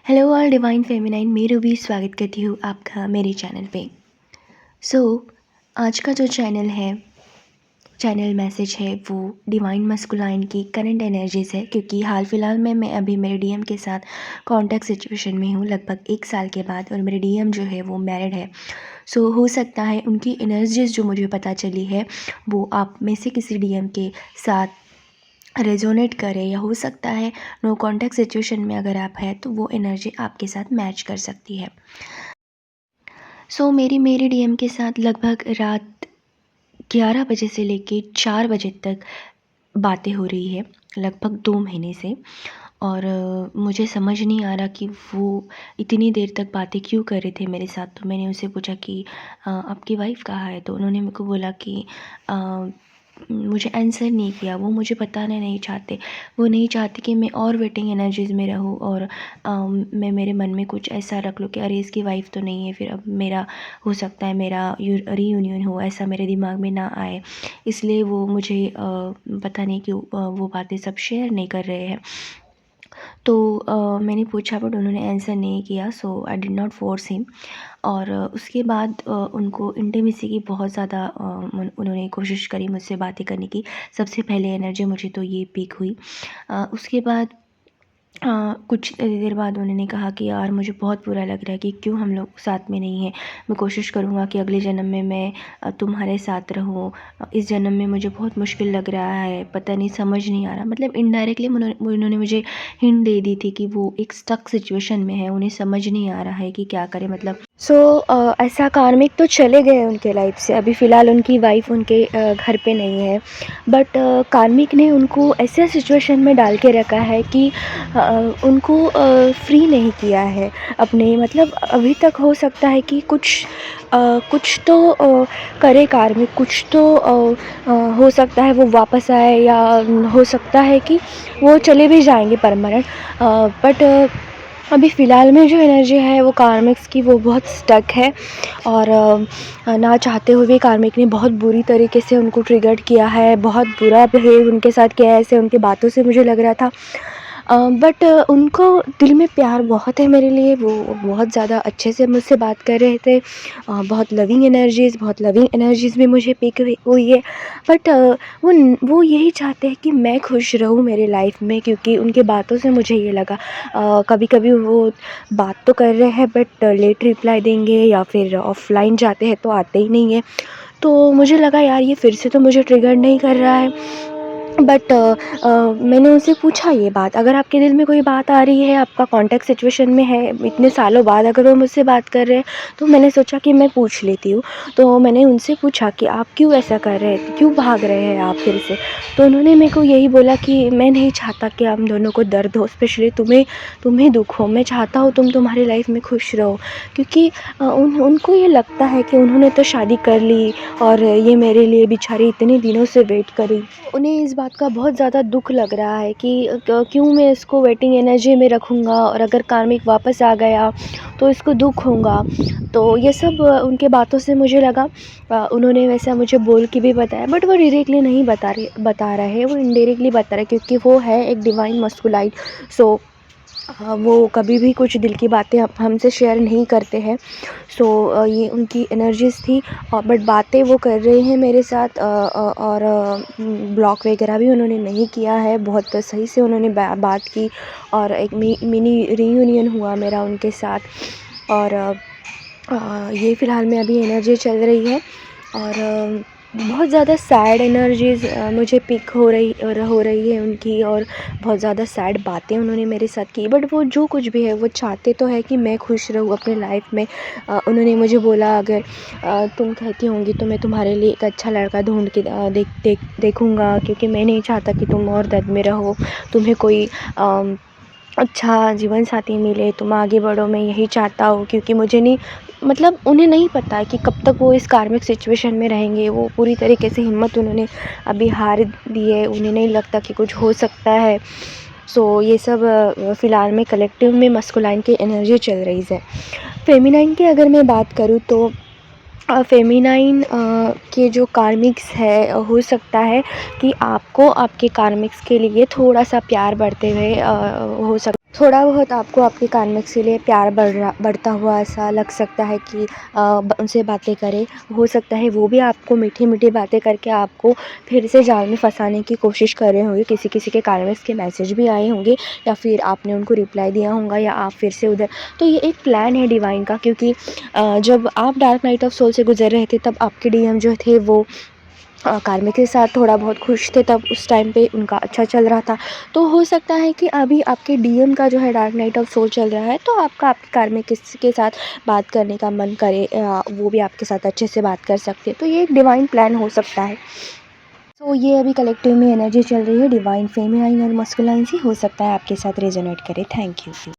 Hello all divine feminine, मैं Ruby स्वागत करती हूँ आपका मेरे चैनल पे। सो आज का जो चैनल मैसेज है वो डिवाइन मस्कुलाइन की करंट एनर्जीज है, क्योंकि हाल फिलहाल में मैं अभी मेरे डीएम के साथ कॉन्टैक्ट सिचुएशन में हूँ लगभग 1 साल के बाद, और मेरे डीएम जो है वो मैरिड है। सो हो सकता है उनकी एनर्जीज जो मुझे पता चली है वो आप में से किसी डीएम के साथ रेजोनेट करे, या हो सकता है नो कॉन्टैक्ट सिचुएशन में अगर आप हैं तो वो एनर्जी आपके साथ मैच कर सकती है। सो मेरी डीएम के साथ लगभग रात 11 बजे से लेके 4 बजे तक बातें हो रही है, लगभग 2 महीने से। और मुझे समझ नहीं आ रहा कि वो इतनी देर तक बातें क्यों कर रहे थे मेरे साथ। तो मैंने उनसे पूछा कि आपकी वाइफ़ कहाँ है? तो उन्होंने मेरे को बोला कि मुझे आंसर नहीं किया। वो मुझे बताना नहीं चाहते। वो नहीं चाहते कि मैं और वेटिंग एनर्जीज़ में रहूँ, और मैं मेरे मन में कुछ ऐसा रख लूँ कि अरे इसकी वाइफ़ तो नहीं है, फिर अब मेरा हो सकता है मेरा रीयूनियन हो, ऐसा मेरे दिमाग में ना आए। इसलिए वो मुझे पता नहीं क्यों वो बातें सब शेयर नहीं कर रहे हैं। तो मैंने पूछा बट उन्होंने आंसर नहीं किया, so I did not force him. और उसके बाद उनको इंटीमेसी की बहुत ज़्यादा उन्होंने कोशिश करी मुझसे बातें करने की। सबसे पहले एनर्जी मुझे तो ये पीक हुई। उसके बाद कुछ देर बाद उन्होंने कहा कि यार मुझे बहुत बुरा लग रहा है कि क्यों हम लोग साथ में नहीं हैं। मैं कोशिश करूँगा कि अगले जन्म में मैं तुम्हारे साथ रहूँ। इस जन्म में मुझे बहुत मुश्किल लग रहा है, पता नहीं समझ नहीं आ रहा। मतलब इनडायरेक्टली उन्होंने मुझे हिंट दे दी थी कि वो एक स्टक सिचुएशन में है, उन्हें समझ नहीं आ रहा है कि क्या करें। मतलब सो ऐसा कार्मिक तो चले गए उनके लाइफ से, अभी फ़िलहाल उनकी वाइफ़ उनके घर पे नहीं है। बट कार्मिक ने उनको ऐसे सिचुएशन में डाल के रखा है कि उनको फ्री नहीं किया है अपने। मतलब अभी तक हो सकता है कि कुछ तो करे कार्मिक, कुछ तो हो सकता है वो वापस आए, या हो सकता है कि वो चले भी जाएंगे परमानेंट। बट अभी फ़िलहाल में जो एनर्जी है वो कार्मिक्स की वो बहुत स्टक है। और ना चाहते हुए भी कार्मिक ने बहुत बुरी तरीके से उनको ट्रिगर्ड किया है, बहुत बुरा बिहेव उनके साथ किया है। ऐसे उनकी बातों से मुझे लग रहा था। बट उनको दिल में प्यार बहुत है मेरे लिए। वो बहुत ज़्यादा अच्छे से मुझसे बात कर रहे थे। बहुत बहुत लविंग एनर्जीज़ भी मुझे पिक हुई है। बट वो यही चाहते हैं कि मैं खुश रहूँ मेरे लाइफ में, क्योंकि उनकी बातों से मुझे ये लगा। कभी कभी वो बात तो कर रहे हैं बट लेट रिप्लाई देंगे, या फिर ऑफलाइन जाते हैं तो आते ही नहीं है। तो मुझे लगा यार ये फिर से तो मुझे ट्रिगर नहीं कर रहा है। बट मैंने उनसे पूछा ये बात, अगर आपके दिल में कोई बात आ रही है, आपका कॉन्टैक्ट सिचुएशन में है इतने सालों बाद, अगर वो मुझसे बात कर रहे हैं तो मैंने सोचा कि मैं पूछ लेती हूँ। तो मैंने उनसे पूछा कि आप क्यों ऐसा कर रहे हैं, क्यों भाग रहे हैं आप फिर से। तो उन्होंने मेरे को यही बोला कि मैं नहीं चाहता कि हम दोनों को दर्द हो, स्पेशली तुम्हें दुख हो। मैं चाहता हूँ तुम तुम्हारी लाइफ में खुश रहो, क्योंकि उनको ये लगता है कि उन्होंने तो शादी कर ली और ये मेरे लिए बेचारी इतने दिनों से वेट करी। उन्हें इस बात का बहुत ज़्यादा दुख लग रहा है कि क्यों मैं इसको वेटिंग एनर्जी में रखूँगा, और अगर कार्मिक वापस आ गया तो इसको दुख होगा। तो ये सब उनके बातों से मुझे लगा। उन्होंने वैसा मुझे बोल के भी बताया, बट वो डायरेक्टली नहीं बता रहे हैं, वो इनडायरेक्टली बता रहे हैं, क्योंकि वो है एक डिवाइन मस्कुलाइन। सो वो कभी भी कुछ दिल की बातें हमसे शेयर नहीं करते हैं। सो ये उनकी एनर्जीज़ थी। बट बातें वो कर रहे हैं मेरे साथ। और ब्लॉक वगैरह भी उन्होंने नहीं किया है, बहुत सही से उन्होंने बात की। और एक मिनी रीयूनियन हुआ मेरा उनके साथ। और ये फ़िलहाल में अभी एनर्जी चल रही है। और बहुत ज़्यादा सैड एनर्जीज़ मुझे पिक हो रही है उनकी, और बहुत ज़्यादा सैड बातें उन्होंने मेरे साथ की। बट वो जो कुछ भी है वो चाहते तो है कि मैं खुश रहूँ अपने लाइफ में। उन्होंने मुझे बोला, अगर तुम कहती होंगी तो मैं तुम्हारे लिए एक अच्छा लड़का ढूंढ के देखूँगा, क्योंकि मैं नहीं चाहता कि तुम और दर्द में रहो। तुम्हें कोई अच्छा जीवन साथी मिले, तुम आगे बढ़ो, मैं यही चाहता हूँ। क्योंकि मुझे नहीं, मतलब उन्हें नहीं पता है कि कब तक वो इस कार्मिक सिचुएशन में रहेंगे। वो पूरी तरीके से हिम्मत उन्होंने अभी हार दी है, उन्हें नहीं लगता कि कुछ हो सकता है। सो ये सब फ़िलहाल में कलेक्टिव में मस्कुलाइन की एनर्जी चल रही है। फेमिनाइन की अगर मैं बात करूँ तो फेमिनाइन के जो कार्मिक्स है, हो सकता है कि आपको आपके कार्मिक्स के लिए थोड़ा सा प्यार बढ़ते हुए हो सक थोड़ा बहुत आपको आपके कार्मिक्स के लिए प्यार बढ़ता हुआ ऐसा लग सकता है कि उनसे बातें करें। हो सकता है वो भी आपको मीठी मीठी बातें करके आपको फिर से जाल में फंसाने की कोशिश कर रहे होंगे। किसी किसी के कार्मिक्स के मैसेज भी आए होंगे, या फिर आपने उनको रिप्लाई दिया होगा, या आप फिर से उधर। तो ये एक प्लान है डिवाइन का, क्योंकि जब आप डार्क नाइट ऑफ सोल से गुजर रहे थे तब आपके डीएम जो थे वो कार्मिक के साथ थोड़ा बहुत खुश थे, तब उस टाइम पे उनका अच्छा चल रहा था। तो हो सकता है कि अभी आपके डीएम का जो है डार्क नाइट ऑफ सोल चल रहा है, तो आपका आपके कार्मिक के साथ बात करने का मन करे, वो भी आपके साथ अच्छे से बात कर सकते हैं। तो ये एक डिवाइन प्लान हो सकता है। तो ये अभी कलेक्टिव में एनर्जी चल रही है डिवाइन फेमिनाइन और मस्कुलाइन सी, हो सकता है आपके साथ रेजोनेट करे। Thank you.